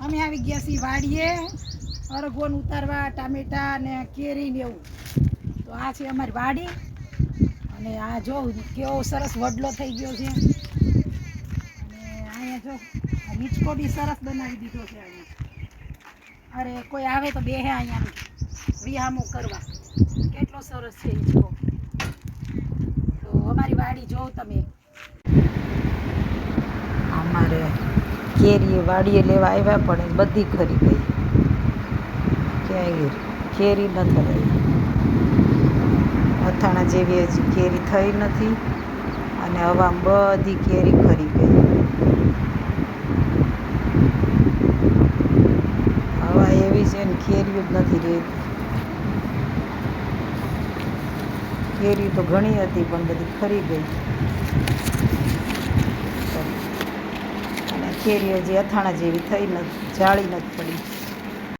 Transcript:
અમે આવી ગયા છીએ વાડીએ અરગોન ઉતારવા, ટામેટા ને કેરી ને એવું. તો આ છે અમારી વાડી અને આ જો કેવો સરસ વડલો થઈ ગયો છે. અને અહીંયા જો હિંચકો બી સરસ બનાવી દીધો છે. અહીંયા અરે કોઈ આવે તો બેહે અહીંયા વિહામું કરવા. કેટલો સરસ છે હિંચકો. તો અમારી વાડી જોવ તમે. અમારે કેરી વાડીએ લેવા આવ્યા પણ બધી ખરી ગઈ. ક્યાંય કેરી નથી રહી. અથાણા જેવી હજી કેરી થઈ નથી અને હવા બધી કેરી ખરી ગઈ. હવા એવી છે ને કેરીઓ જ નથી રહેતી. કેરી તો ઘણી હતી પણ બધી ખરી ગઈ. અને કેરી હજી અથાણા જેવી થઈ નથી, જાળી નથી પડી.